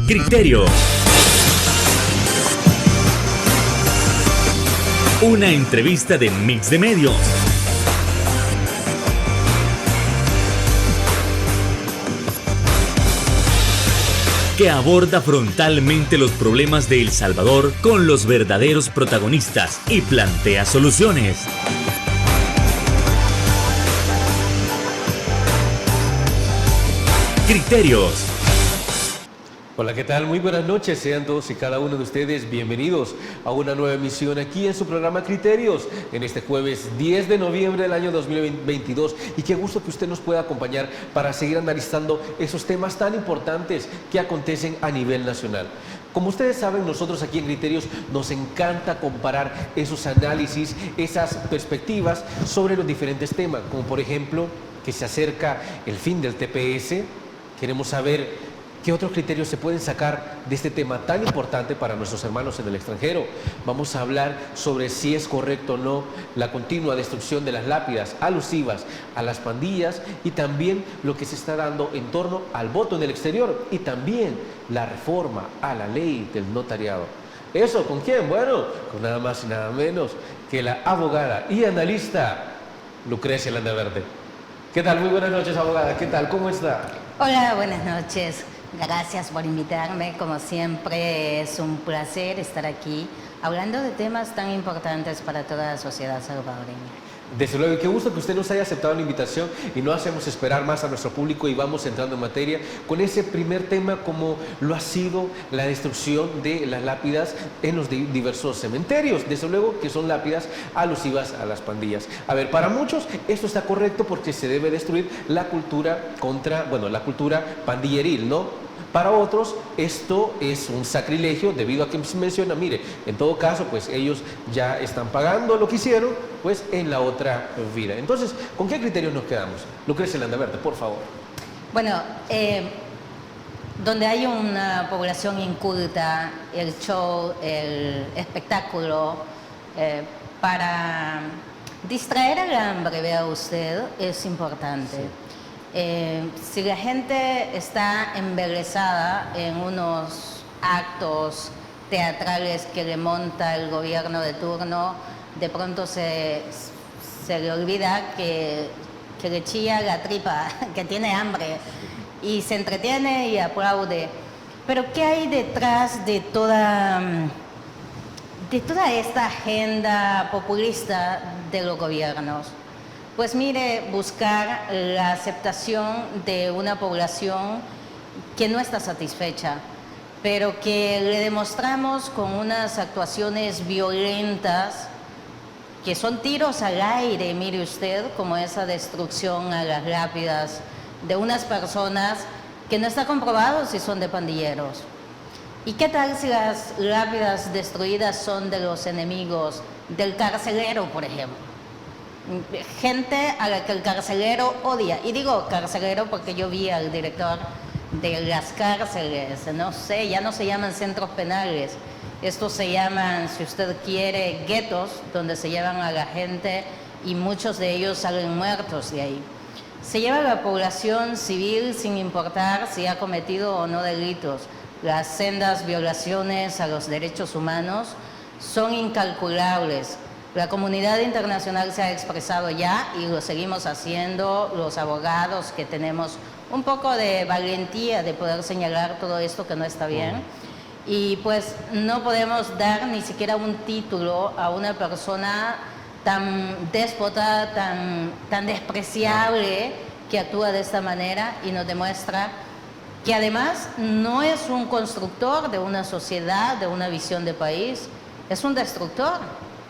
Criterios. Una entrevista de Mix de Medios. Que aborda frontalmente los problemas de El Salvador con los verdaderos protagonistas y plantea soluciones. Criterios. Hola, ¿qué tal? Muy buenas noches, sean todos y cada uno de ustedes bienvenidos a una nueva emisión aquí en su programa Criterios, en este jueves 10 de noviembre del año 2022. Y qué gusto que usted nos pueda acompañar para seguir analizando esos temas tan importantes que acontecen a nivel nacional. Como ustedes saben, nosotros aquí en Criterios nos encanta comparar esos análisis, esas perspectivas sobre los diferentes temas, como por ejemplo que se acerca el fin del TPS. Queremos saber ¿qué otros criterios se pueden sacar de este tema tan importante para nuestros hermanos en el extranjero? Vamos a hablar sobre si es correcto o no la continua destrucción de las lápidas alusivas a las pandillas y también lo que se está dando en torno al voto en el exterior y también la reforma a la ley del notariado. ¿Eso con quién? Bueno, con nada más y nada menos que la abogada y analista Lucrecia Landaverde. ¿Qué tal? Muy buenas noches, abogada. ¿Qué tal? ¿Cómo está? Hola, buenas noches. Gracias por invitarme. Como siempre, es un placer estar aquí hablando de temas tan importantes para toda la sociedad salvadoreña. Desde luego, y qué gusto que usted nos haya aceptado la invitación y no hacemos esperar más a nuestro público y vamos entrando en materia con ese primer tema como lo ha sido la destrucción de las lápidas en los diversos cementerios. Desde luego que son lápidas alusivas a las pandillas. A ver, para muchos esto está correcto porque se debe destruir la cultura la cultura pandilleril, ¿no? Para otros esto es un sacrilegio debido a que se menciona, mire, en todo caso pues ellos ya están pagando lo que hicieron pues en la otra vida. Entonces, ¿con qué criterios nos quedamos? Lucrecia Landaverde, por favor. Bueno, donde hay una población inculta, el show, el espectáculo, para distraer al hambre, vea usted, es importante. Sí. Si la gente está embelesada en unos actos teatrales que le monta el gobierno de turno, de pronto se le olvida que le chilla la tripa, que tiene hambre, y se entretiene y aplaude. Pero ¿qué hay detrás de toda esta agenda populista de los gobiernos? Pues mire, buscar la aceptación de una población que no está satisfecha, pero que le demostramos con unas actuaciones violentas, que son tiros al aire, mire usted, como esa destrucción a las lápidas de unas personas que no está comprobado si son de pandilleros. ¿Y qué tal si las lápidas destruidas son de los enemigos del carcelero, por ejemplo? Gente a la que el carcelero odia. Y digo carcelero porque yo vi al director de las cárceles, no sé, ya no se llaman centros penales, estos se llaman, si usted quiere, guetos, donde se llevan a la gente y muchos de ellos salen muertos de ahí. Se lleva a la población civil sin importar si ha cometido o no delitos. Las sendas violaciones a los derechos humanos son incalculables. La comunidad internacional se ha expresado ya y lo seguimos haciendo, los abogados que tenemos un poco de valentía de poder señalar todo esto que no está bien. Y pues no podemos dar ni siquiera un título a una persona tan déspota, tan despreciable que actúa de esta manera y nos demuestra que además no es un constructor de una sociedad, de una visión de país, es un destructor.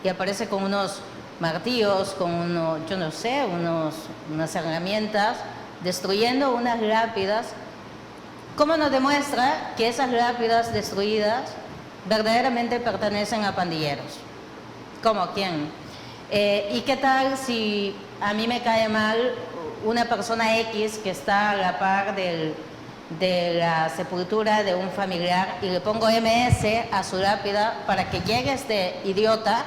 Y aparece con unos martillos, con unas herramientas, destruyendo unas lápidas. ¿Cómo nos demuestra que esas lápidas destruidas verdaderamente pertenecen a pandilleros? ¿Cómo? ¿Quién? ¿Y qué tal si a mí me cae mal una persona X que está a la par de la sepultura de un familiar y le pongo MS a su lápida para que llegue este idiota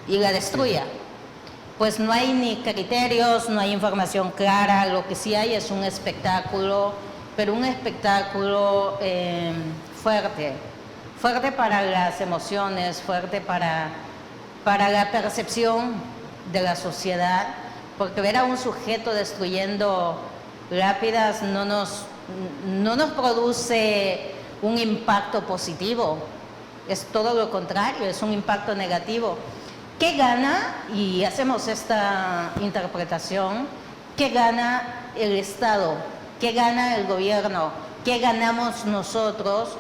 y la destruya? Pues no hay ni criterios, no hay información clara, lo que sí hay es un espectáculo, pero un espectáculo fuerte, fuerte para las emociones, fuerte para la percepción de la sociedad, porque ver a un sujeto destruyendo lápidas no nos produce un impacto positivo, es todo lo contrario, es un impacto negativo. ¿Qué gana? Y hacemos esta interpretación, ¿qué gana el Estado? ¿Qué gana el gobierno? ¿Qué ganamos nosotros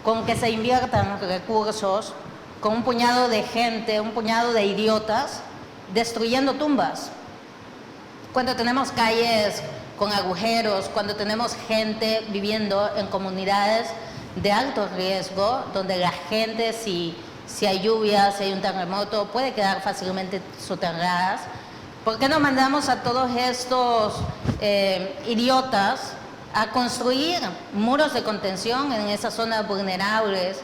con que se inviertan recursos con un puñado de gente, un puñado de idiotas destruyendo tumbas? Cuando tenemos calles con agujeros, cuando tenemos gente viviendo en comunidades de alto riesgo, donde la gente, si hay lluvia, si hay un terremoto, puede quedar fácilmente soterradas. ¿Por qué no mandamos a todos estos idiotas a construir muros de contención en esas zonas vulnerables,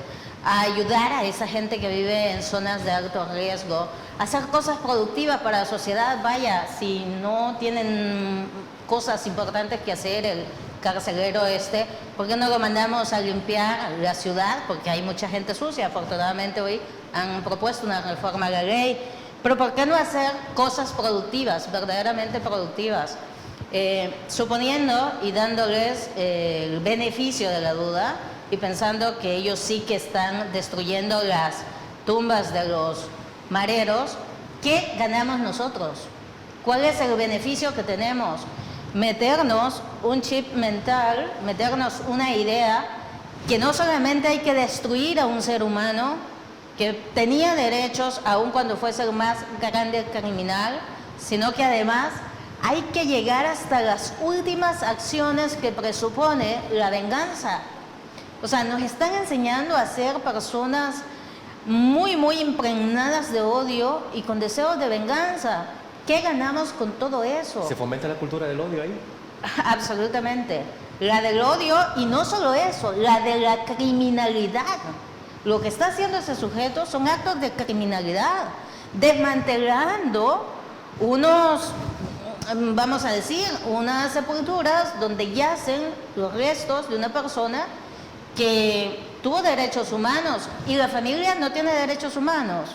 a ayudar a esa gente que vive en zonas de alto riesgo, a hacer cosas productivas para la sociedad? Vaya, si no tienen cosas importantes que hacer el carcelero ¿por qué no lo mandamos a limpiar la ciudad? Porque hay mucha gente sucia. Afortunadamente hoy han propuesto una reforma a la ley, pero ¿por qué no hacer cosas productivas, verdaderamente productivas? Suponiendo y dándoles el beneficio de la duda y pensando que ellos sí que están destruyendo las tumbas de los mareros, ¿qué ganamos nosotros? ¿Cuál es el beneficio que tenemos? Meternos un chip mental, meternos una idea que no solamente hay que destruir a un ser humano que tenía derechos aun cuando fuese el más grande criminal, sino que además hay que llegar hasta las últimas acciones que presupone la venganza. O sea, nos están enseñando a ser personas muy, muy impregnadas de odio y con deseos de venganza. ¿Qué ganamos con todo eso? ¿Se fomenta la cultura del odio ahí? Absolutamente. La del odio, y no solo eso, la de la criminalidad. Lo que está haciendo ese sujeto son actos de criminalidad, desmantelando vamos a decir, unas sepulturas donde yacen los restos de una persona que tuvo derechos humanos y la familia no tiene derechos humanos.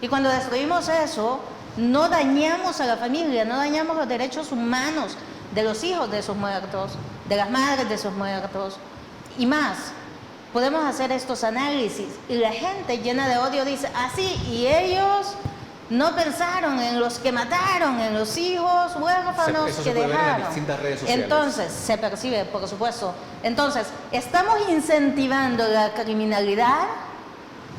Y cuando destruimos eso, no dañamos a la familia, no dañamos los derechos humanos de los hijos de esos muertos, de las madres de esos muertos y más. Podemos hacer estos análisis y la gente llena de odio dice, sí, y ellos no pensaron en los que mataron, en los hijos huérfanos eso que se puede ver en las dejaron. distintas redes sociales. Entonces, se percibe, por supuesto. Entonces, estamos incentivando la criminalidad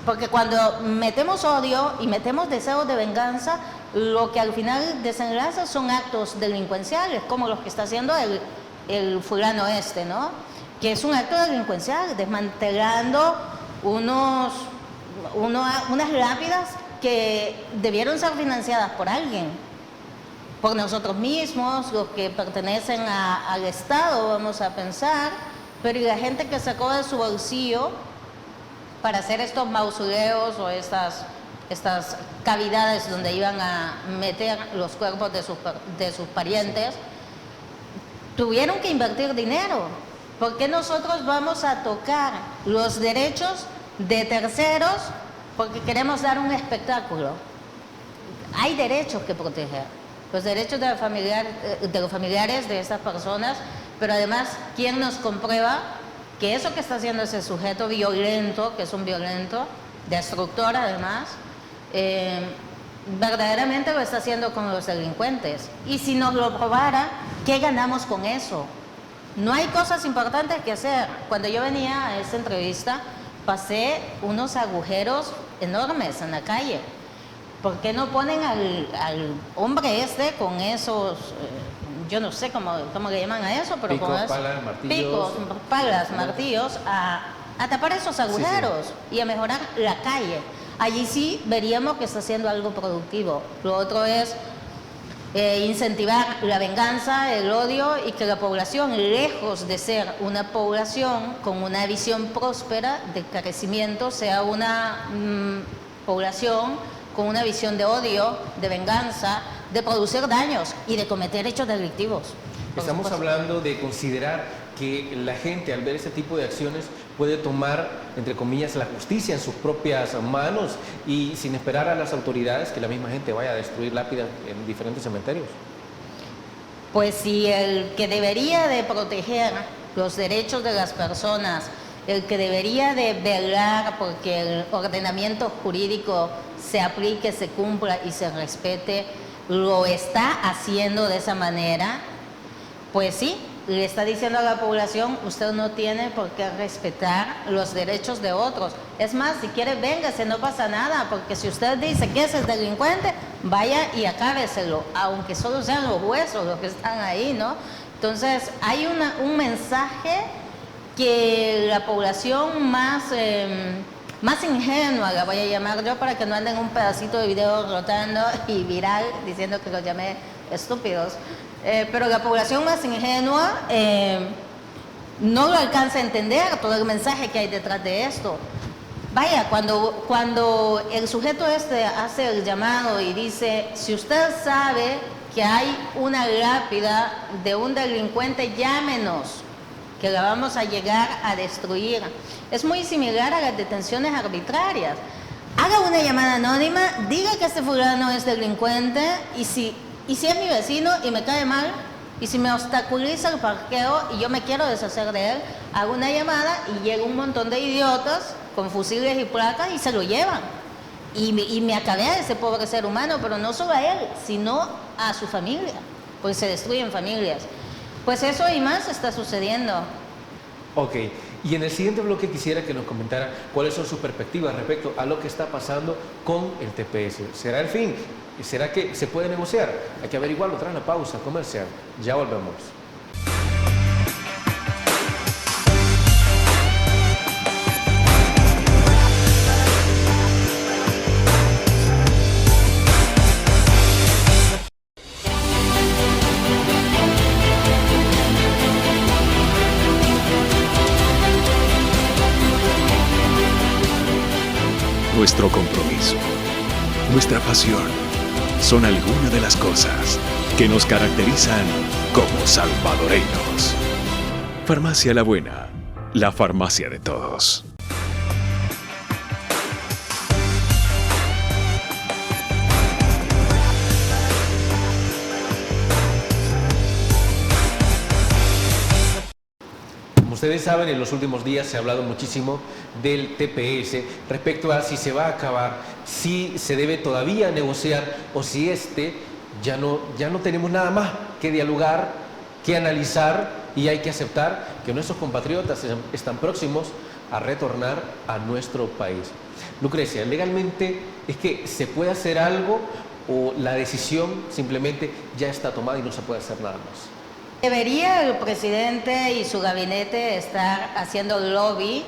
porque cuando metemos odio y metemos deseos de venganza, lo que al final desenlaza son actos delincuenciales, como los que está haciendo el fulano ¿no? Que es un acto delincuencial, desmantelando unas lápidas que debieron ser financiadas por alguien, por nosotros mismos, los que pertenecen al Estado, vamos a pensar, pero y la gente que sacó de su bolsillo para hacer estos mausoleos o estas cavidades donde iban a meter los cuerpos de sus parientes, tuvieron que invertir dinero. ¿Por qué nosotros vamos a tocar los derechos de terceros porque queremos dar un espectáculo? Hay derechos que proteger, los derechos de los familiares de estas personas, pero además, ¿quién nos comprueba que eso que está haciendo ese sujeto violento, que es un violento, destructor además, verdaderamente lo está haciendo con los delincuentes? Y si nos lo probara, ¿qué ganamos con eso? No hay cosas importantes que hacer. Cuando yo venía a esta entrevista, pasé unos agujeros enormes en la calle. ¿Por qué no ponen al hombre con esos, yo no sé cómo le llaman a eso, pero con palas, martillos. picos, palas, martillos, a tapar esos agujeros y a mejorar la calle? Allí sí veríamos que está haciendo algo productivo. Lo otro es incentivar la venganza, el odio, y que la población, lejos de ser una población con una visión próspera de crecimiento, sea una población con una visión de odio, de venganza, de producir daños y de cometer hechos delictivos. Estamos hablando de considerar que la gente, al ver ese tipo de acciones, puede tomar, entre comillas, la justicia en sus propias manos y sin esperar a las autoridades que la misma gente vaya a destruir lápidas en diferentes cementerios? Pues si el que debería de proteger los derechos de las personas, el que debería de velar porque el ordenamiento jurídico se aplique, se cumpla y se respete, lo está haciendo de esa manera, pues sí, le está diciendo a la población, usted no tiene por qué respetar los derechos de otros. Es más, si quiere, véngase, no pasa nada, porque si usted dice que es el delincuente, vaya y acábeselo, aunque solo sean los huesos los que están ahí, ¿no? Entonces, hay un mensaje que la población más ingenua, la voy a llamar yo, para que no anden un pedacito de video rotando y viral diciendo que los llamé estúpidos, pero la población más ingenua no lo alcanza a entender todo el mensaje que hay detrás de esto. Vaya, cuando el sujeto este hace el llamado y dice, si usted sabe que hay una lápida de un delincuente, llámenos, que la vamos a llegar a destruir. Es muy similar a las detenciones arbitrarias. Haga una llamada anónima, diga que este fulano es delincuente y si es mi vecino y me cae mal y si me obstaculiza el parqueo y yo me quiero deshacer de él, hago una llamada y llega un montón de idiotas con fusiles y placas y se lo llevan. Y me acabé a ese pobre ser humano, pero no solo a él, sino a su familia, pues se destruyen familias. Pues eso y más está sucediendo. Ok, y en el siguiente bloque quisiera que nos comentara cuáles son sus perspectivas respecto a lo que está pasando con el TPS. ¿Será el fin? ¿Será que se puede negociar? Hay que averiguarlo tras la pausa comercial. Ya volvemos. Nuestro compromiso, nuestra pasión, son algunas de las cosas que nos caracterizan como salvadoreños. Farmacia La Buena, la farmacia de todos. Ustedes saben, en los últimos días se ha hablado muchísimo del TPS respecto a si se va a acabar, si se debe todavía negociar o si ya no tenemos nada más que dialogar, que analizar y hay que aceptar que nuestros compatriotas están próximos a retornar a nuestro país. Lucrecia, legalmente es que se puede hacer algo o la decisión simplemente ya está tomada y no se puede hacer nada más. Debería el presidente y su gabinete estar haciendo lobby,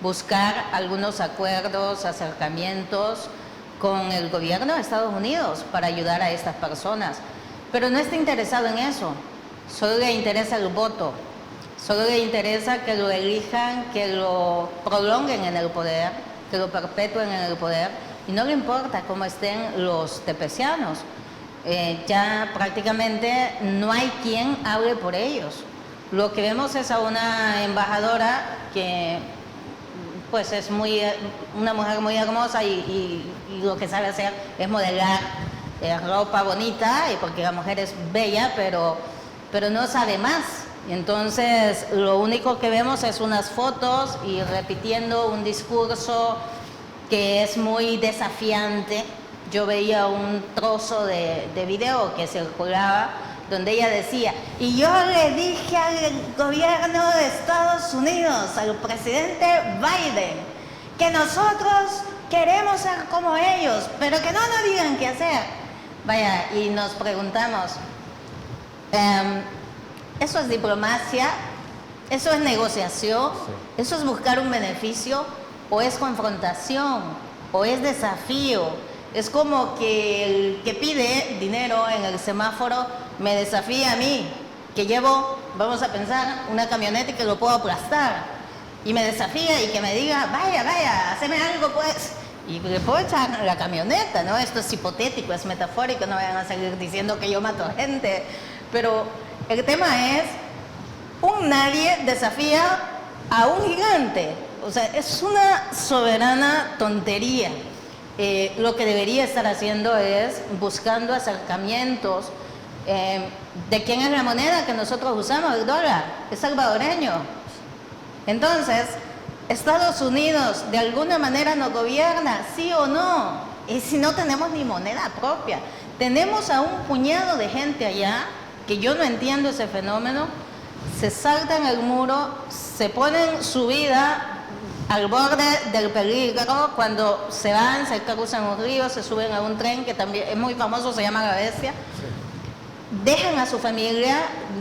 buscar algunos acuerdos, acercamientos con el gobierno de Estados Unidos para ayudar a estas personas. Pero no está interesado en eso, solo le interesa el voto, solo le interesa que lo elijan, que lo prolonguen en el poder, que lo perpetúen en el poder, y no le importa cómo estén los tepecianos. Ya prácticamente no hay quien hable por ellos. Lo que vemos es a una embajadora que pues es una mujer muy hermosa y lo que sabe hacer es modelar ropa bonita, y porque la mujer es bella, pero no sabe más. Y entonces lo único que vemos es unas fotos y repitiendo un discurso que es muy desafiante. Yo veía un trozo de video que circulaba donde ella decía, y yo le dije al gobierno de Estados Unidos, al presidente Biden, que nosotros queremos ser como ellos, pero que no nos digan qué hacer. Vaya, y nos preguntamos, ¿eso es diplomacia? ¿Eso es negociación? Sí. ¿Eso es buscar un beneficio? ¿O es confrontación? ¿O es desafío? Es como que el que pide dinero en el semáforo me desafía a mí, que llevo, vamos a pensar, una camioneta y que lo puedo aplastar. Y me desafía y que me diga, vaya, haceme algo pues. Y le puedo echar la camioneta, ¿no? Esto es hipotético, es metafórico, no vayan a seguir diciendo que yo mato gente. Pero el tema es, un nadie desafía a un gigante. O sea, es una soberana tontería. Lo que debería estar haciendo es buscando acercamientos. ¿De quién es la moneda que nosotros usamos? El dólar. Es salvadoreño. Entonces, Estados Unidos de alguna manera nos gobierna, ¿sí o no? Y si no tenemos ni moneda propia. Tenemos a un puñado de gente allá, que yo no entiendo ese fenómeno, se saltan el muro, se ponen su vida al borde del peligro, cuando se van, se cruzan un río, se suben a un tren que también es muy famoso, se llama La Bestia, dejan a su familia,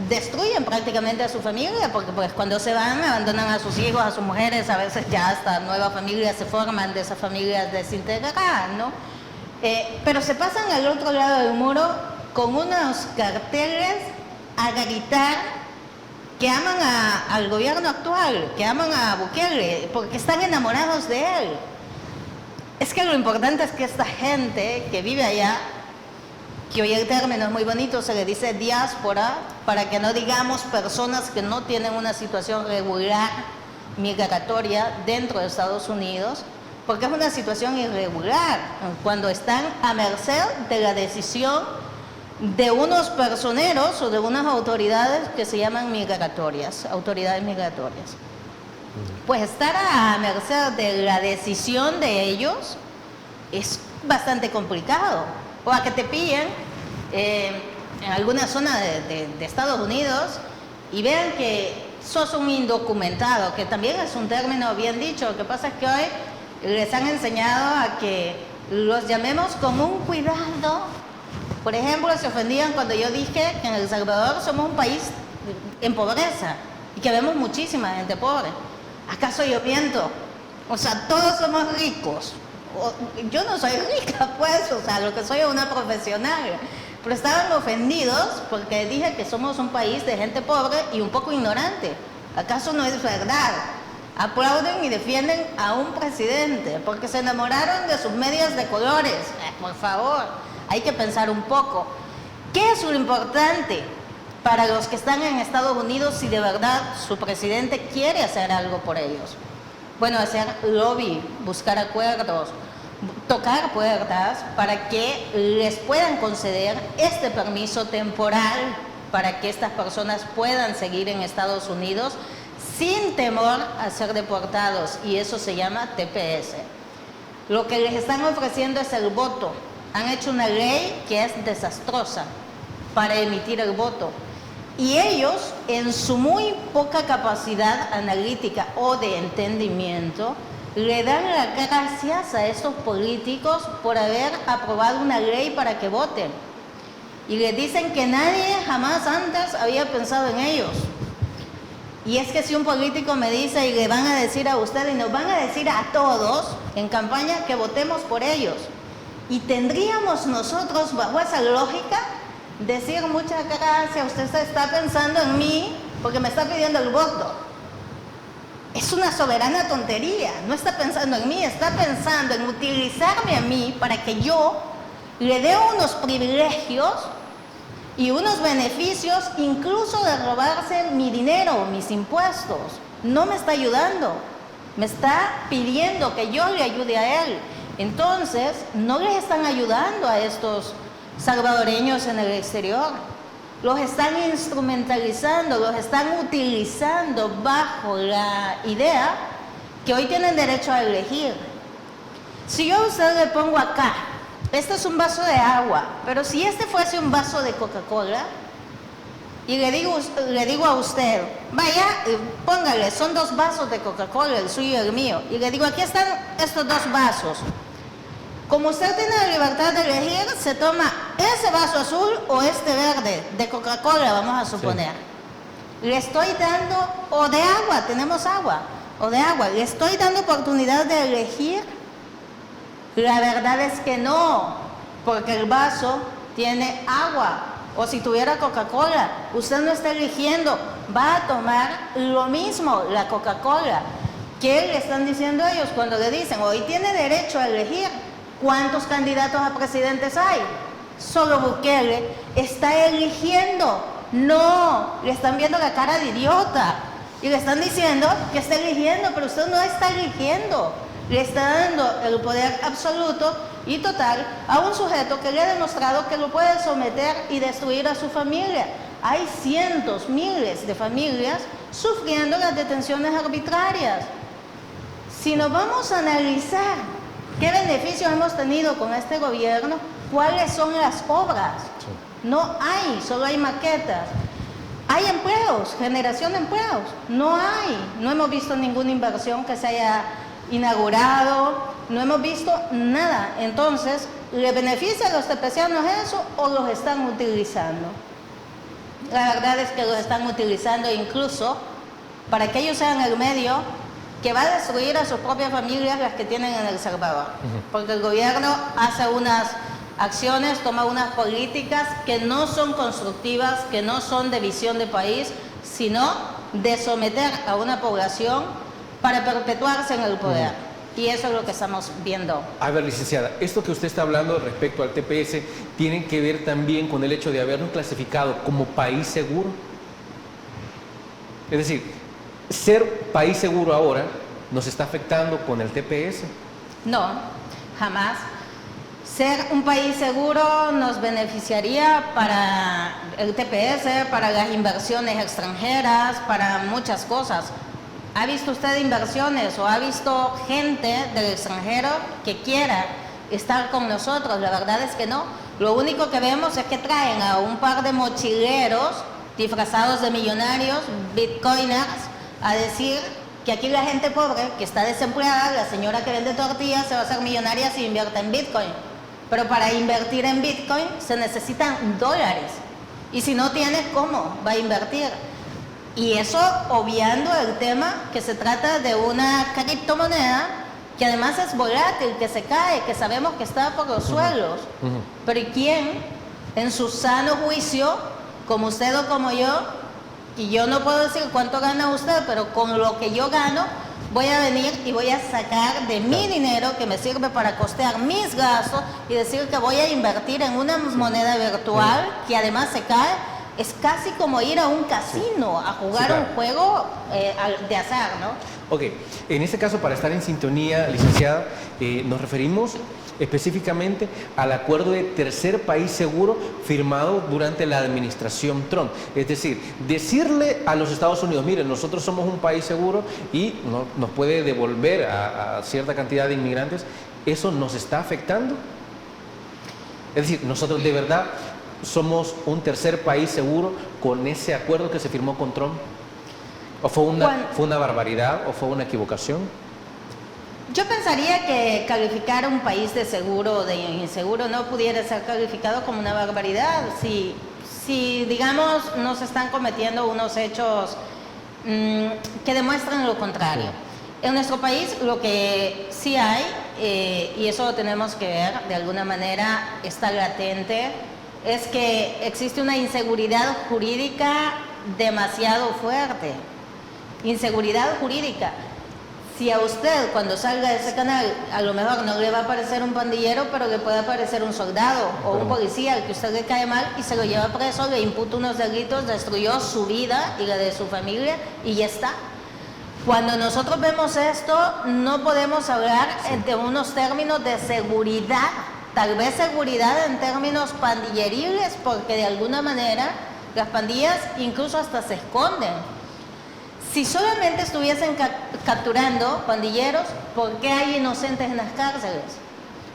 destruyen prácticamente a su familia, porque pues cuando se van abandonan a sus hijos, a sus mujeres, a veces ya hasta nuevas familias se forman de esas familias desintegradas, ¿no? Pero se pasan al otro lado del muro con unos carteles a gritar que aman al gobierno actual, que aman a Bukele, porque están enamorados de él. Es que lo importante es que esta gente que vive allá, que hoy el término es muy bonito, se le dice diáspora, para que no digamos personas que no tienen una situación regular migratoria dentro de Estados Unidos, porque es una situación irregular, cuando están a merced de la decisión de unos personeros o de unas autoridades que se llaman migratorias, autoridades migratorias. Pues estar a merced de la decisión de ellos es bastante complicado. O a que te pillen en alguna zona de Estados Unidos y vean que sos un indocumentado, que también es un término bien dicho. Lo que pasa es que hoy les han enseñado a que los llamemos con un cuidado. Por ejemplo, se ofendían cuando yo dije que en El Salvador somos un país en pobreza y que vemos muchísima gente pobre. ¿Acaso yo miento? O sea, todos somos ricos. Yo no soy rica, pues, o sea, lo que soy es una profesional. Pero estaban ofendidos porque dije que somos un país de gente pobre y un poco ignorante. ¿Acaso no es verdad? Aplauden y defienden a un presidente porque se enamoraron de sus medias de colores. Por favor, hay que pensar un poco. ¿Qué es lo importante para los que están en Estados Unidos si de verdad su presidente quiere hacer algo por ellos? Bueno, hacer lobby, buscar acuerdos, tocar puertas para que les puedan conceder este permiso temporal para que estas personas puedan seguir en Estados Unidos sin temor a ser deportados, y eso se llama TPS. Lo que les están ofreciendo es el voto. Han hecho una ley que es desastrosa para emitir el voto. Y ellos, en su muy poca capacidad analítica o de entendimiento, le dan las gracias a estos políticos por haber aprobado una ley para que voten. Y les dicen que nadie jamás antes había pensado en ellos. Y es que si un político me dice y le van a decir a usted y nos van a decir a todos en campaña que votemos por ellos, y tendríamos nosotros, bajo esa lógica, decir muchas gracias, usted está pensando en mí porque me está pidiendo el voto. Es una soberana tontería, no está pensando en mí, está pensando en utilizarme a mí para que yo le dé unos privilegios y unos beneficios, incluso de robarse mi dinero, mis impuestos. No me está ayudando, me está pidiendo que yo le ayude a él. Entonces, no les están ayudando a estos salvadoreños en el exterior. Los están instrumentalizando, los están utilizando bajo la idea que hoy tienen derecho a elegir. Si yo a usted le pongo acá, este es un vaso de agua, pero si este fuese un vaso de Coca-Cola, y le digo a usted, vaya, póngale, son 2 vasos de Coca-Cola, el suyo y el mío, y le digo, aquí están estos 2 vasos. Como usted tiene la libertad de elegir, se toma ese vaso azul o este verde de Coca-Cola, vamos a suponer. Sí. Le estoy dando, o de agua, tenemos agua, o de agua, le estoy dando oportunidad de elegir. La verdad es que no, porque el vaso tiene agua, o si tuviera Coca-Cola, usted no está eligiendo, va a tomar lo mismo, la Coca-Cola. ¿Qué le están diciendo ellos cuando le dicen, hoy tiene derecho a elegir? ¿Cuántos candidatos a presidentes hay? Solo Bukele está eligiendo. No, le están viendo la cara de idiota. Y le están diciendo que está eligiendo, pero usted no está eligiendo. Le está dando el poder absoluto y total a un sujeto que le ha demostrado que lo puede someter y destruir a su familia. Hay cientos, miles de familias sufriendo las detenciones arbitrarias. Si nos vamos a analizar qué beneficios hemos tenido con este gobierno, cuáles son las obras, no hay, solo hay maquetas. Hay empleos, generación de empleos, no hay, no hemos visto ninguna inversión que se haya inaugurado, no hemos visto nada. Entonces, ¿le beneficia a los tepecianos eso o los están utilizando? La verdad es que los están utilizando incluso para que ellos sean el medio que va a destruir a sus propias familias, las que tienen en El Salvador. Porque el gobierno hace unas acciones, toma unas políticas que no son constructivas, que no son de visión de país, sino de someter a una población para perpetuarse en el poder. Y eso es lo que estamos viendo. A ver, licenciada, esto que usted está hablando respecto al TPS tiene que ver también con el hecho de habernos clasificado como país seguro. Es decir, ser país seguro ahora nos está afectando con el TPS. No, jamás. Ser un país seguro nos beneficiaría para el TPS, para las inversiones extranjeras, para muchas cosas. ¿Ha visto usted inversiones o ha visto gente del extranjero que quiera estar con nosotros? La verdad es que no. Lo único que vemos es que traen a un par de mochileros disfrazados de millonarios, bitcoiners, a decir que aquí la gente pobre, que está desempleada, la señora que vende tortillas, se va a hacer millonaria si invierte en bitcoin. Pero para invertir en bitcoin se necesitan dólares. Y si no tiene, ¿cómo va a invertir? Y eso obviando el tema que se trata de una criptomoneda que además es volátil, que se cae, que sabemos que está por los suelos. Pero ¿y quién en su sano juicio, como usted o como yo, y yo no puedo decir cuánto gana usted, pero con lo que yo gano, voy a venir y voy a sacar de mi dinero que me sirve para costear mis gastos y decir que voy a invertir en una moneda virtual que además se cae? Es casi como ir a un casino a jugar un juego de azar, ¿no? Ok, en este caso, para estar en sintonía, licenciada, nos referimos específicamente al acuerdo de tercer país seguro firmado durante la administración Trump. Es decir, decirle a los Estados Unidos, miren, nosotros somos un país seguro y nos puede devolver a cierta cantidad de inmigrantes, ¿eso nos está afectando? Es decir, nosotros de verdad somos un tercer país seguro con ese acuerdo que se firmó con Trump. ¿O fue una barbaridad o fue una equivocación? Yo pensaría que calificar un país de seguro o de inseguro no pudiera ser calificado como una barbaridad. Si digamos, no se están cometiendo unos hechos que demuestran lo contrario. En nuestro país lo que sí hay, y eso lo tenemos que ver, de alguna manera está latente, es que existe una inseguridad jurídica demasiado fuerte. Inseguridad jurídica. Si a usted cuando salga de ese canal a lo mejor no le va a aparecer un pandillero, pero le puede aparecer un soldado o un policía al que usted le cae mal y se lo lleva preso, le imputa unos delitos, destruyó su vida y la de su familia y ya está. Cuando nosotros vemos esto no podemos hablar de unos términos de seguridad, tal vez seguridad en términos pandilleriles, porque de alguna manera las pandillas incluso hasta se esconden. Si solamente estuviesen capturando pandilleros, ¿por qué hay inocentes en las cárceles?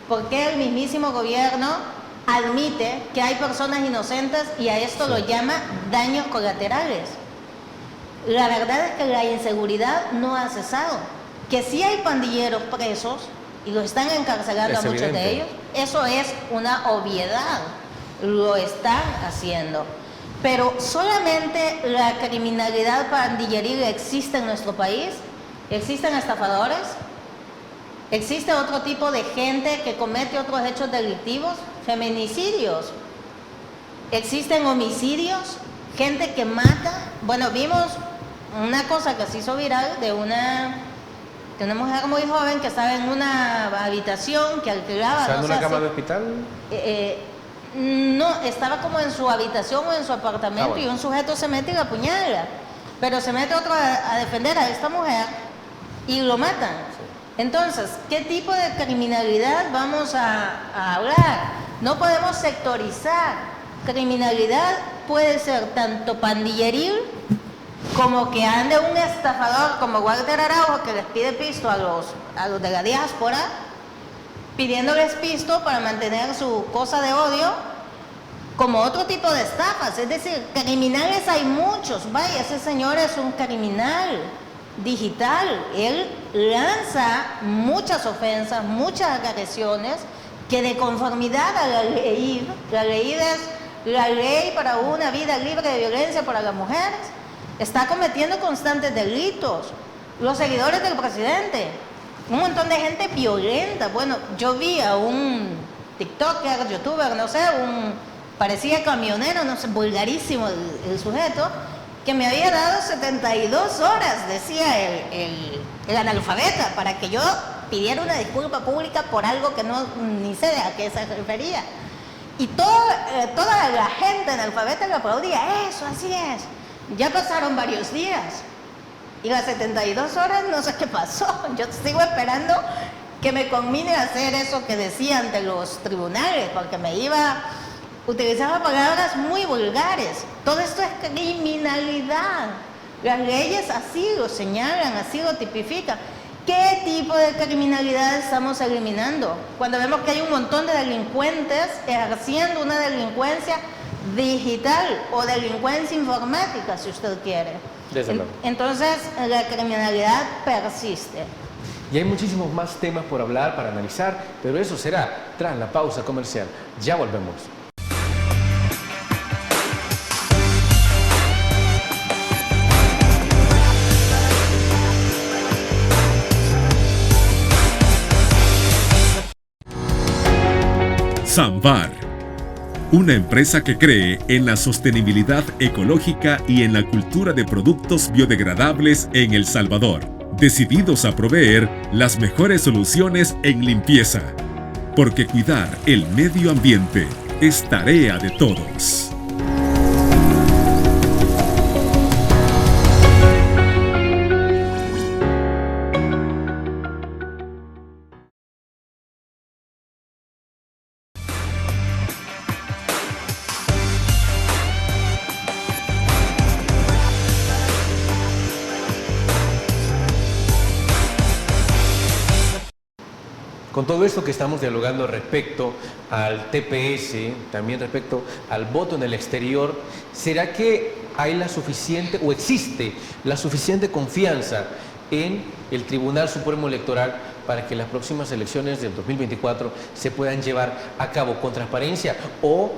¿Por qué el mismísimo gobierno admite que hay personas inocentes y a esto lo llama daños colaterales? La verdad es que la inseguridad no ha cesado. Que sí hay pandilleros presos y los están encarcelando a muchos de ellos, eso es una obviedad. Lo están haciendo. Pero solamente la criminalidad pandilleril existe en nuestro país. Existen estafadores, existe otro tipo de gente que comete otros hechos delictivos, feminicidios, existen homicidios, gente que mata. Bueno, vimos una cosa que se hizo viral de una mujer muy joven que estaba en una habitación que alquilaba. ¿Está en una cama de hospital? No, estaba como en su habitación o en su apartamento y un sujeto se mete y la apuñala. pero se mete otro a defender a esta mujer y lo matan. Entonces, ¿qué tipo de criminalidad vamos a hablar? No podemos sectorizar. Criminalidad puede ser tanto pandilleril como que ande un estafador como Walter Araujo que les pide pisto a los de la diáspora, pidiéndoles pisto para mantener su cosa de odio, como otro tipo de estafas. Es decir, criminales hay muchos. Vaya, ese señor es un criminal digital. Él lanza muchas ofensas, muchas agresiones que de conformidad a la ley es la ley para una vida libre de violencia para las mujeres, está cometiendo constantes delitos. Los seguidores del presidente, un montón de gente violenta. Bueno, yo vi a un TikToker, youtuber, no sé, parecía camionero, no sé, vulgarísimo el sujeto, que me había dado 72 horas, decía el analfabeta, para que yo pidiera una disculpa pública por algo que ni sé a qué se refería. Y toda la gente analfabeta le aplaudía. Eso, así es. Ya pasaron varios días. Y las 72 horas no sé qué pasó. Yo sigo esperando que me conmine a hacer eso que decía ante los tribunales, porque utilizaba palabras muy vulgares. Todo esto es criminalidad. Las leyes así lo señalan, así lo tipifican. ¿Qué tipo de criminalidad estamos eliminando? Cuando vemos que hay un montón de delincuentes ejerciendo una delincuencia digital o delincuencia informática, si usted quiere. Desde luego. Entonces, la criminalidad persiste. Y hay muchísimos más temas por hablar, para analizar, pero eso será tras la pausa comercial. Ya volvemos. Samvar, una empresa que cree en la sostenibilidad ecológica y en la cultura de productos biodegradables en El Salvador, decididos a proveer las mejores soluciones en limpieza, porque cuidar el medio ambiente es tarea de todos. Con todo esto que estamos dialogando respecto al TPS, también respecto al voto en el exterior, ¿será que hay la suficiente o existe la suficiente confianza en el Tribunal Supremo Electoral para que las próximas elecciones del 2024 se puedan llevar a cabo con transparencia? ¿O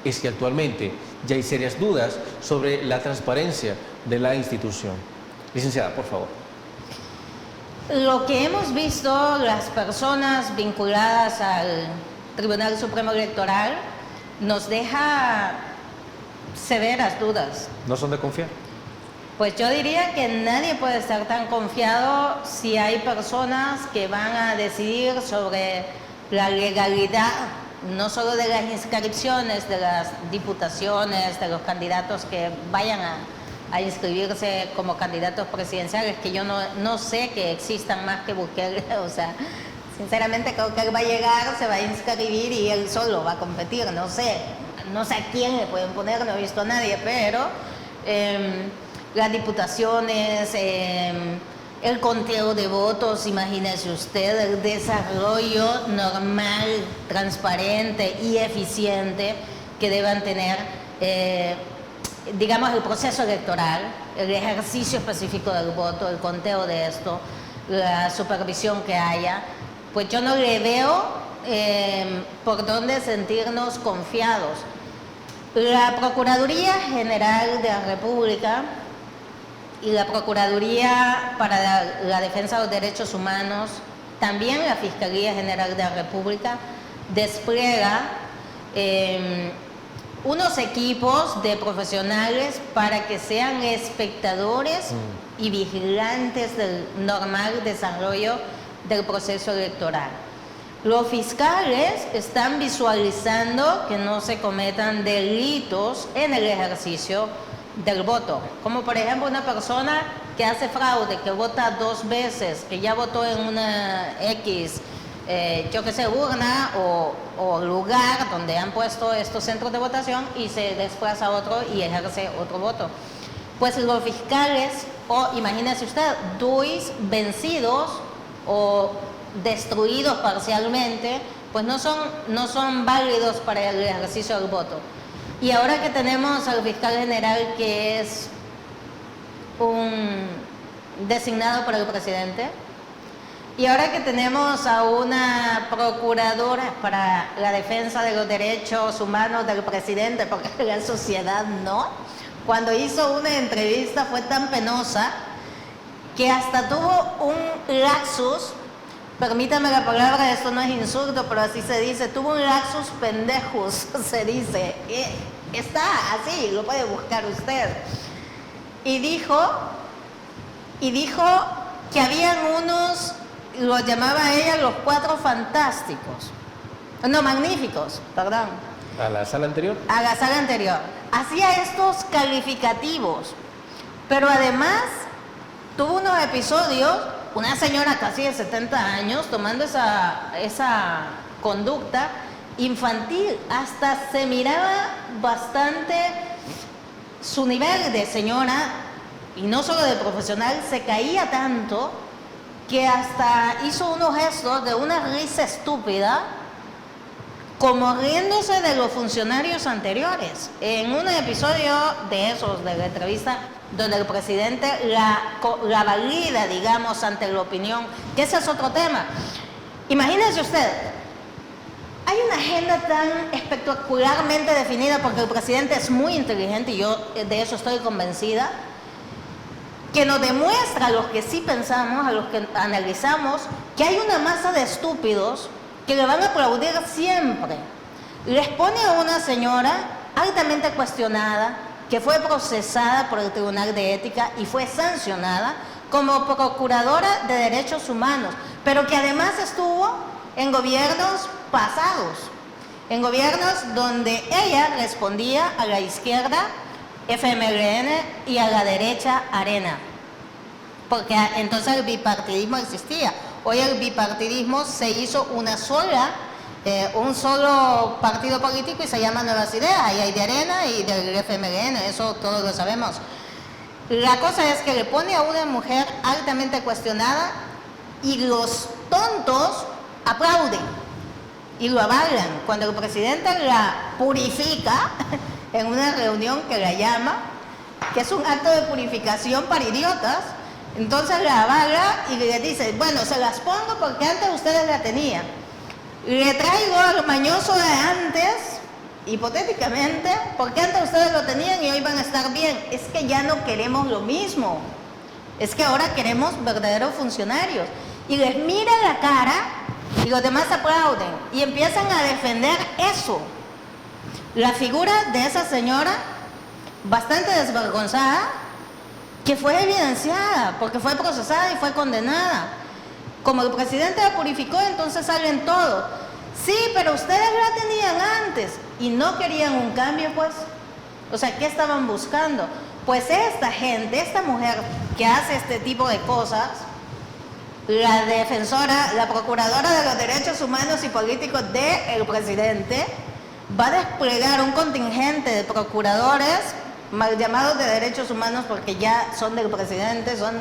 es que actualmente ya hay serias dudas sobre la transparencia de la institución? Licenciada, por favor. Lo que hemos visto, las personas vinculadas al Tribunal Supremo Electoral, nos deja severas dudas. ¿No son de confiar? Pues yo diría que nadie puede estar tan confiado si hay personas que van a decidir sobre la legalidad, no solo de las inscripciones, de las diputaciones, de los candidatos que vayan a inscribirse como candidatos presidenciales, que yo no sé que existan más que Bukele. O sea, sinceramente creo que él va a llegar, se va a inscribir y él solo va a competir. No sé a quién le pueden poner, no he visto a nadie, pero las diputaciones, el conteo de votos, imagínese usted, el desarrollo normal, transparente y eficiente que deban tener digamos, el proceso electoral, el ejercicio específico del voto, el conteo de esto, la supervisión que haya, pues yo no le veo por dónde sentirnos confiados. La Procuraduría General de la República y la Procuraduría para la Defensa de los Derechos Humanos, también la Fiscalía General de la República, despliega unos equipos de profesionales para que sean espectadores y vigilantes del normal desarrollo del proceso electoral. Los fiscales están visualizando que no se cometan delitos en el ejercicio del voto, como por ejemplo una persona que hace fraude, que vota 2 veces, que ya votó en una X, yo que sé, urna o lugar donde han puesto estos centros de votación y se desplaza a otro y ejerce otro voto. Pues los fiscales, o imagínese usted, DUIs vencidos o destruidos parcialmente, pues no son válidos para el ejercicio del voto. Y ahora que tenemos al fiscal general que es un designado por el presidente, y ahora que tenemos a una procuradora para la defensa de los derechos humanos del presidente, porque la sociedad no, cuando hizo una entrevista fue tan penosa que hasta tuvo un lapsus, permítame la palabra, esto no es insulto, pero así se dice, tuvo un lapsus pendejus, se dice, está así, lo puede buscar usted. Y dijo que habían unos, lo llamaba ella los 4 fantásticos, no, magníficos, perdón. ¿A la sala anterior? A la sala anterior. Hacía estos calificativos, pero además tuvo unos episodios, una señora casi de 70 años tomando esa conducta infantil, hasta se miraba bastante su nivel de señora, y no solo de profesional, se caía tanto que hasta hizo unos gestos de una risa estúpida, como riéndose de los funcionarios anteriores. En un episodio de esos, de la entrevista, donde el presidente la valida, digamos, ante la opinión, que ese es otro tema. Imagínense usted, hay una agenda tan espectacularmente definida, porque el presidente es muy inteligente, y yo de eso estoy convencida, que nos demuestra a los que sí pensamos, a los que analizamos, que hay una masa de estúpidos que le van a aplaudir siempre. Les pone a una señora altamente cuestionada, que fue procesada por el Tribunal de Ética y fue sancionada como procuradora de derechos humanos, pero que además estuvo en gobiernos pasados, en gobiernos donde ella respondía a la izquierda, FMLN, y a la derecha, Arena, porque entonces el bipartidismo existía. Hoy el bipartidismo se hizo un solo partido político y se llama Nuevas Ideas. Ahí hay de Arena y del FMLN, eso todos lo sabemos. La cosa es que le pone a una mujer altamente cuestionada y los tontos aplauden y lo avalan. Cuando el presidente la purifica en una reunión que la llama, que es un acto de purificación para idiotas, entonces la avala y le dice, bueno, se las pongo porque antes ustedes la tenían. Le traigo al mañoso de antes, hipotéticamente, porque antes ustedes lo tenían y hoy van a estar bien. Es que ya no queremos lo mismo. Es que ahora queremos verdaderos funcionarios. Y les mira la cara y los demás aplauden y empiezan a defender eso. La figura de esa señora, bastante desvergonzada, que fue evidenciada porque fue procesada y fue condenada. Como el presidente la purificó, entonces salen todos. Sí, pero ustedes la tenían antes y no querían un cambio, pues. O sea, ¿qué estaban buscando? Pues esta gente, esta mujer que hace este tipo de cosas, la defensora, la procuradora de los derechos humanos y políticos del presidente, va a desplegar un contingente de procuradores mal llamados de derechos humanos porque ya son del presidente, son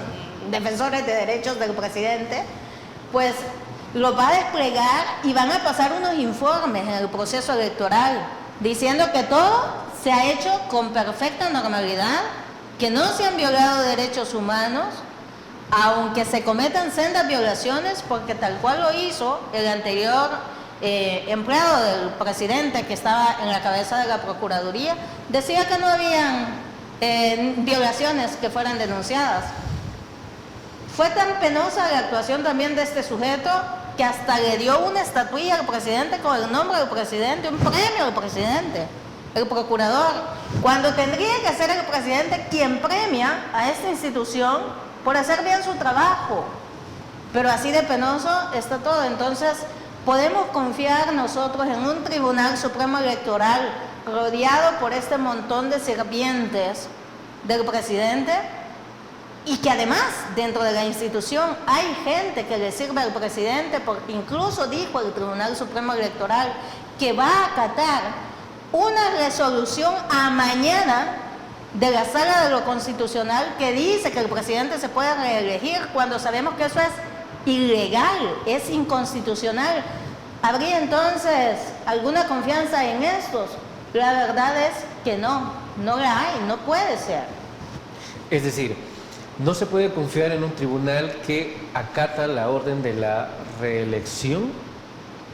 defensores de derechos del presidente, pues lo va a desplegar y van a pasar unos informes en el proceso electoral diciendo que todo se ha hecho con perfecta normalidad, que no se han violado derechos humanos, aunque se cometan sendas violaciones, porque tal cual lo hizo el anterior empleado del presidente que estaba en la cabeza de la Procuraduría, decía que no habían violaciones que fueran denunciadas. Fue tan penosa la actuación también de este sujeto que hasta le dio una estatuilla al presidente con el nombre del presidente, un premio al presidente, el procurador, cuando tendría que ser el presidente quien premia a esta institución por hacer bien su trabajo. Pero así de penoso está todo. Entonces, ¿podemos confiar nosotros en un Tribunal Supremo Electoral rodeado por este montón de sirvientes del presidente y que además dentro de la institución hay gente que le sirve al presidente, porque incluso dijo el Tribunal Supremo Electoral que va a acatar una resolución a mañana de la Sala de lo Constitucional que dice que el presidente se puede reelegir, cuando sabemos que eso es ilegal, es inconstitucional. ¿Habría entonces alguna confianza en estos? La verdad es que no la hay, no puede ser. Es decir, no se puede confiar en un tribunal que acata la orden de la reelección,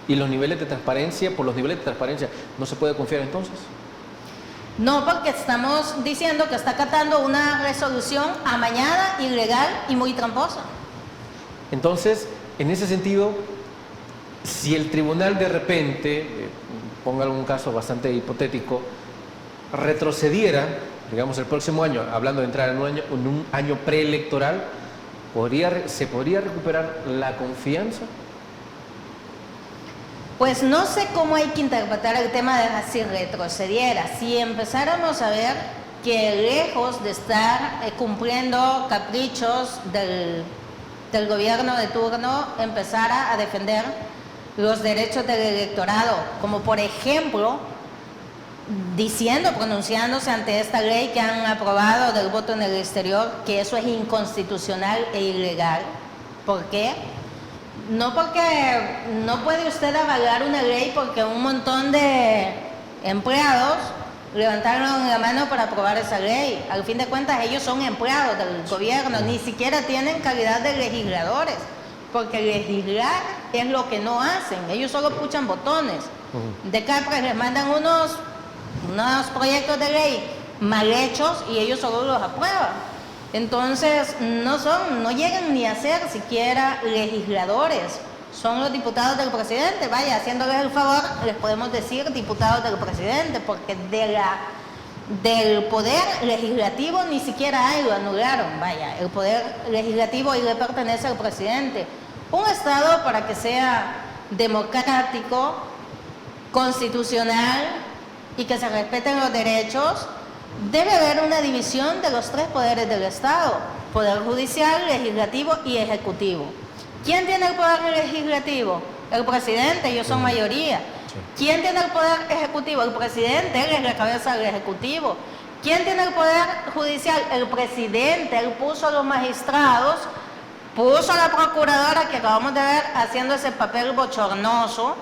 y los niveles de transparencia, por los niveles de transparencia, ¿no se puede confiar entonces? No, porque estamos diciendo que está acatando una resolución amañada, ilegal y muy tramposa. Entonces, en ese sentido, si el tribunal de repente, ponga algún caso bastante hipotético, retrocediera, digamos el próximo año, hablando de entrar en un año preelectoral, ¿se podría recuperar la confianza? Pues no sé cómo hay que interpretar el tema de si retrocediera. Si empezáramos a ver que lejos de estar cumpliendo caprichos del gobierno de turno, empezara a defender los derechos del electorado, como por ejemplo pronunciándose ante esta ley que han aprobado del voto en el exterior, que eso es inconstitucional e ilegal. ¿Por qué? No, porque no puede usted avalar una ley porque un montón de empleados levantaron la mano para aprobar esa ley. Al fin de cuentas, ellos son empleados del gobierno, ni siquiera tienen calidad de legisladores, porque legislar es lo que no hacen, ellos solo puchan botones. De Capres les mandan unos proyectos de ley mal hechos y ellos solo los aprueban. Entonces no llegan ni a ser siquiera legisladores, son los diputados del presidente. Vaya, haciéndoles el favor, les podemos decir diputados del presidente, porque del poder legislativo ni siquiera hay, lo anularon. Vaya, el poder legislativo ahí le pertenece al presidente. Un Estado, para que sea democrático, constitucional y que se respeten los derechos, debe haber una división de los tres poderes del Estado: poder judicial, legislativo y ejecutivo. ¿Quién tiene el poder legislativo? El presidente, ellos son mayoría. ¿Quién tiene el poder ejecutivo? El presidente, él es la cabeza del ejecutivo. ¿Quién tiene el poder judicial? El presidente, él puso a los magistrados, puso a la procuradora que acabamos de ver haciendo ese papel bochornoso,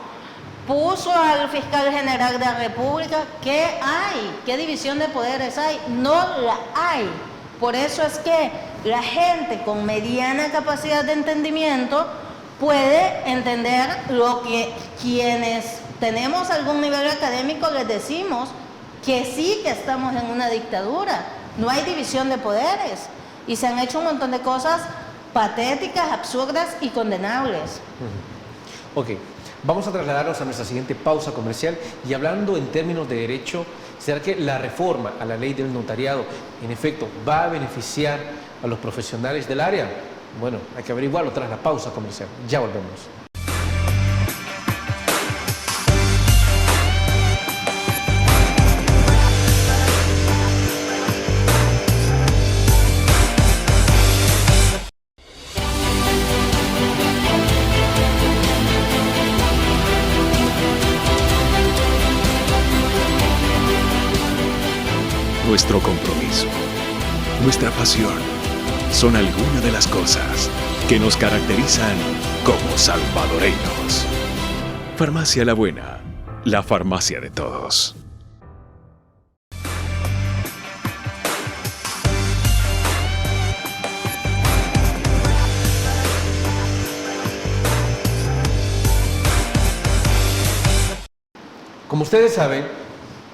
puso al fiscal general de la República. ¿Qué hay? ¿Qué división de poderes hay? No la hay. Por eso es que la gente con mediana capacidad de entendimiento puede entender lo que quienes tenemos algún nivel académico les decimos, que sí que estamos en una dictadura. No hay división de poderes y se han hecho un montón de cosas patéticas, absurdas y condenables. Ok. Vamos a trasladarnos a nuestra siguiente pausa comercial y hablando en términos de derecho, ¿será que la reforma a la ley del notariado en efecto va a beneficiar a los profesionales del área? Bueno, hay que averiguarlo tras la pausa comercial. Ya volvemos. Nuestro compromiso, nuestra pasión, son algunas de las cosas que nos caracterizan como salvadoreños. Farmacia La Buena, la farmacia de todos. Como ustedes saben,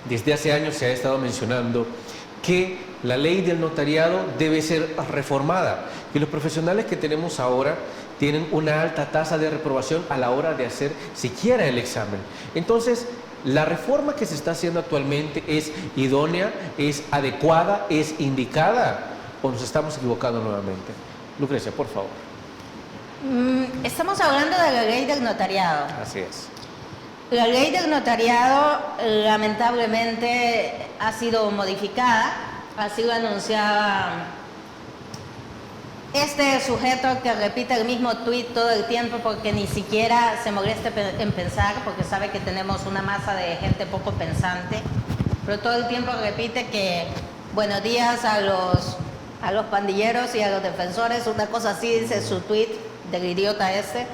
desde hace años se ha estado mencionando que la ley del notariado debe ser reformada, que los profesionales que tenemos ahora tienen una alta tasa de reprobación a la hora de hacer siquiera el examen. Entonces, ¿la reforma que se está haciendo actualmente es idónea, es adecuada, es indicada o nos estamos equivocando nuevamente? Lucrecia, por favor. Estamos hablando de la ley del notariado. Así es. La ley del notariado lamentablemente ha sido modificada Así lo anunciaba este sujeto que repite el mismo tuit todo el tiempo porque ni siquiera se molesta en pensar, porque sabe que tenemos una masa de gente poco pensante, pero todo el tiempo repite que buenos días a los pandilleros y a los defensores, una cosa así dice su tuit del idiota este.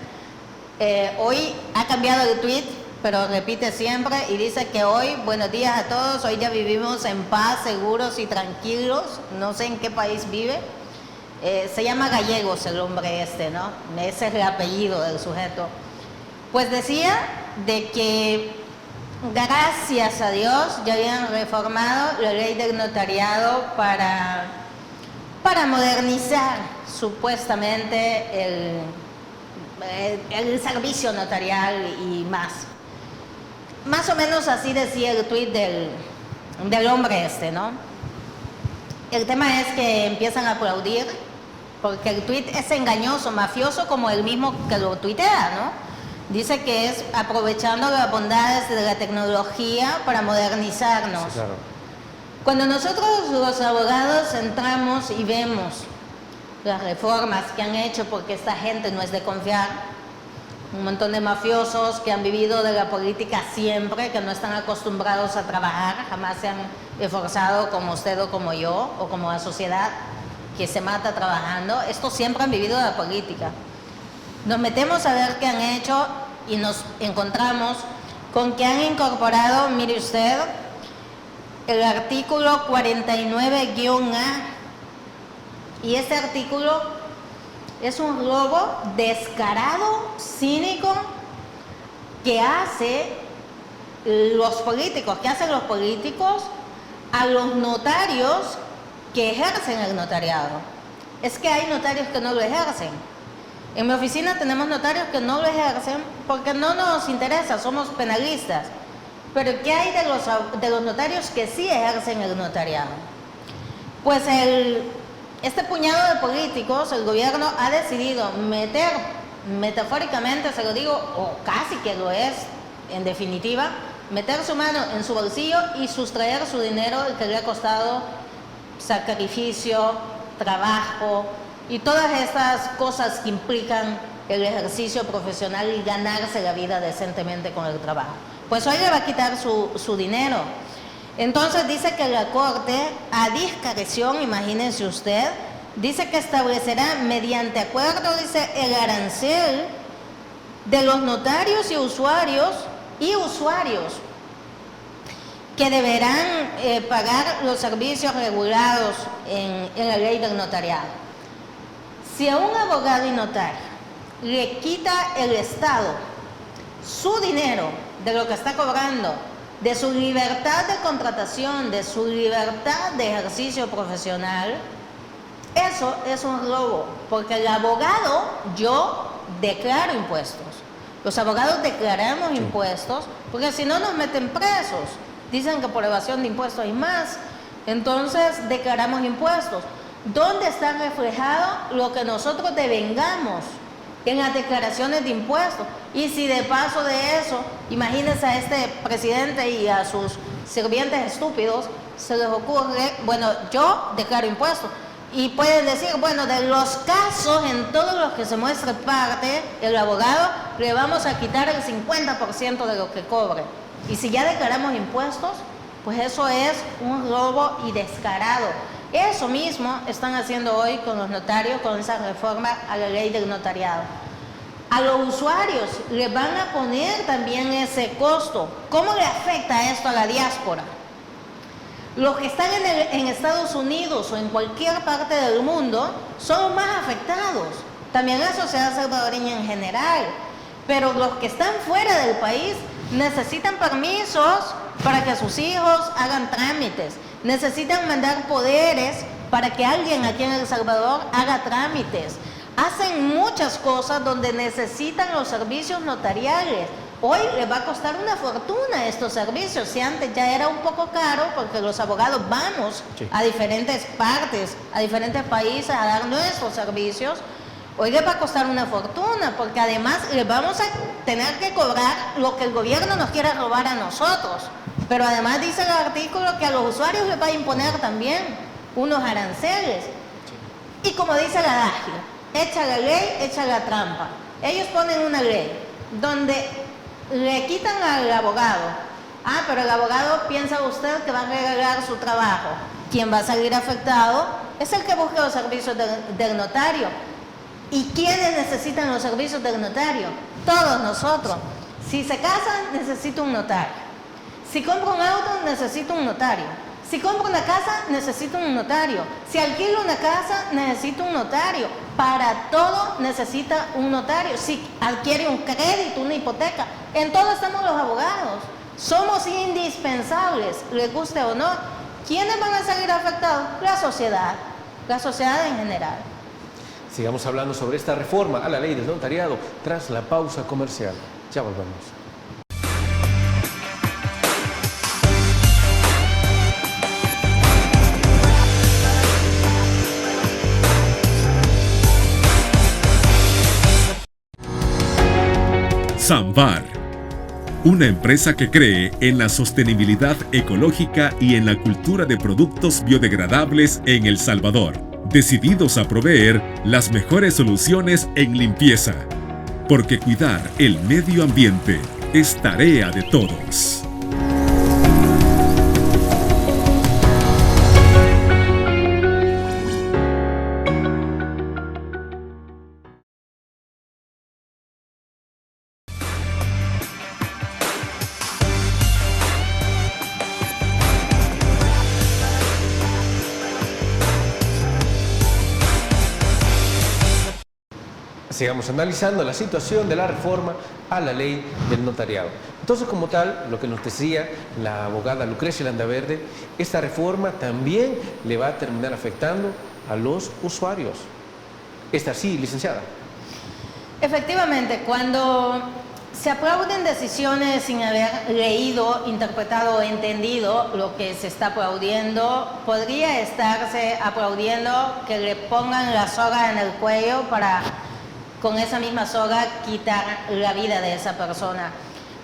Hoy ha cambiado el tuit, pero repite siempre y dice que hoy, buenos días a todos, hoy ya vivimos en paz, seguros y tranquilos, no sé en qué país vive. Se llama Gallegos el hombre este, ¿no? Ese es el apellido del sujeto. Pues decía de que gracias a Dios ya habían reformado la ley del notariado para modernizar supuestamente el servicio notarial y más. Más o menos así decía el tuit del hombre este, ¿no? El tema es que empiezan a aplaudir porque el tuit es engañoso, mafioso como el mismo que lo tuitea, ¿no? Dice que es aprovechando las bondades de la tecnología para modernizarnos. Sí, claro. Cuando nosotros los abogados entramos y vemos las reformas que han hecho, porque esta gente no es de confiar, un montón de mafiosos que han vivido de la política siempre, que no están acostumbrados a trabajar, jamás se han esforzado como usted o como yo, o como la sociedad que se mata trabajando, estos siempre han vivido de la política. Nos metemos a ver qué han hecho y nos encontramos con que han incorporado, mire usted, el artículo 49-A, y este artículo es un robo descarado, cínico, que hacen los políticos a los notarios que ejercen el notariado. Es que hay notarios que no lo ejercen. En mi oficina tenemos notarios que no lo ejercen porque no nos interesa, somos penalistas. Pero ¿qué hay de los notarios que sí ejercen el notariado? Pues este puñado de políticos, el gobierno ha decidido meter, metafóricamente se lo digo, o casi que lo es, en definitiva, meter su mano en su bolsillo y sustraer su dinero que le ha costado sacrificio, trabajo y todas estas cosas que implican el ejercicio profesional y ganarse la vida decentemente con el trabajo. Pues hoy le va a quitar su dinero. Entonces dice que la Corte, a discreción, imagínense usted, dice que establecerá mediante acuerdo, dice, el arancel de los notarios y usuarios que deberán pagar los servicios regulados en la ley del notariado. Si a un abogado y notario le quita el Estado su dinero de lo que está cobrando, de su libertad de contratación, de su libertad de ejercicio profesional, eso es un robo, porque el abogado, yo declaro impuestos. Los abogados declaramos impuestos, porque si no nos meten presos. Dicen que por evasión de impuestos hay más. Entonces declaramos impuestos. ¿Dónde está reflejado lo que nosotros devengamos? En las declaraciones de impuestos. Y si de paso de eso, imagínense a este presidente y a sus sirvientes estúpidos, se les ocurre, bueno, yo declaro impuestos. Y pueden decir, bueno, de los casos en todos los que se muestre parte, el abogado le vamos a quitar el 50% de lo que cobre. Y si ya declaramos impuestos, pues eso es un robo y descarado. Eso mismo están haciendo hoy con los notarios, con esa reforma a la ley del notariado. A los usuarios les van a poner también ese costo. ¿Cómo le afecta esto a la diáspora? Los que están en Estados Unidos o en cualquier parte del mundo son los más afectados. También la sociedad salvadoreña en general. Pero los que están fuera del país necesitan permisos para que sus hijos hagan trámites. Necesitan mandar poderes para que alguien aquí en El Salvador haga trámites. Hacen muchas cosas donde necesitan los servicios notariales. Hoy les va a costar una fortuna estos servicios. Si antes ya era un poco caro porque los abogados vamos a diferentes partes, a diferentes países a dar nuestros servicios, hoy les va a costar una fortuna porque además les vamos a tener que cobrar lo que el gobierno nos quiere robar a nosotros. Pero además dice el artículo que a los usuarios les va a imponer también. unos aranceles. Y como dice el adagio, echa la ley, echa la trampa. Ellos ponen una ley donde le quitan al abogado. Ah, pero el abogado piensa usted que va a regalar su trabajo. Quien va a salir afectado es el que busca los servicios del notario. ¿Y quiénes necesitan los servicios del notario? Todos nosotros. Si se casa, necesito un notario. Si compro un auto, necesito un notario. Si compro una casa, necesito un notario. Si alquilo una casa, necesito un notario. Para todo necesita un notario. Si adquiere un crédito, una hipoteca, en todo estamos los abogados. Somos indispensables, les guste o no. ¿Quiénes van a salir afectados? La sociedad en general. Sigamos hablando sobre esta reforma a la ley del notariado tras la pausa comercial. Ya volvemos. Samvar, una empresa que cree en la sostenibilidad ecológica y en la cultura de productos biodegradables en El Salvador, decididos a proveer las mejores soluciones en limpieza, porque cuidar el medio ambiente es tarea de todos. Sigamos analizando la situación de la reforma a la ley del notariado. Entonces, como tal, lo que nos decía la abogada Lucrecia Landaverde, esta reforma también le va a terminar afectando a los usuarios. ¿Es así, licenciada? Efectivamente, cuando se aplauden decisiones sin haber leído, interpretado o entendido lo que se está aplaudiendo, podría estarse aplaudiendo que le pongan la soga en el cuello para, con esa misma soga, quitar la vida de esa persona.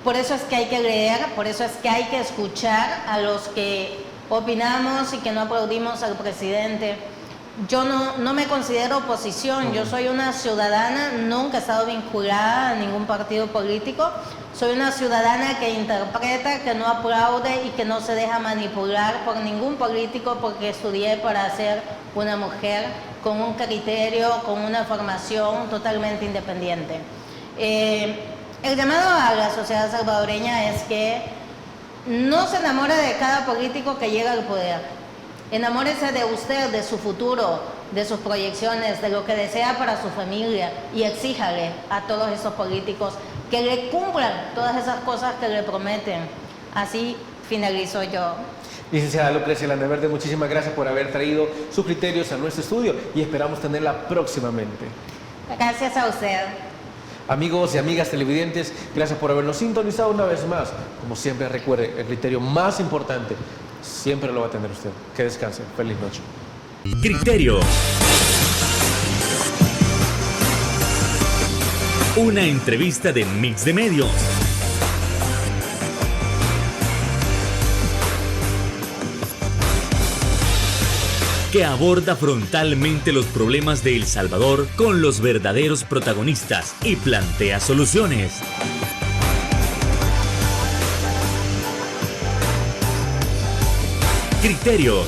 Por eso es que hay que leer, por eso es que hay que escuchar a los que opinamos y que no aplaudimos al presidente. Yo no me considero oposición, yo soy una ciudadana, nunca he estado vinculada a ningún partido político, soy una ciudadana que interpreta, que no aplaude y que no se deja manipular por ningún político porque estudié para ser una mujer con un criterio, con una formación totalmente independiente. El llamado a la sociedad salvadoreña es que no se enamore de cada político que llega al poder. Enamórese de usted, de su futuro, de sus proyecciones, de lo que desea para su familia y exíjale a todos esos políticos que le cumplan todas esas cosas que le prometen. Así finalizo yo. Licenciada Lucrecia Landaverde, muchísimas gracias por haber traído sus criterios a nuestro estudio y esperamos tenerla próximamente. Gracias a usted. Amigos y amigas televidentes, gracias por habernos sintonizado una vez más. Como siempre, recuerde, el criterio más importante siempre lo va a tener usted. Que descanse. Feliz noche. Criterios. Una entrevista de Mix de Medios. Que aborda frontalmente los problemas de El Salvador con los verdaderos protagonistas y plantea soluciones. Criterios.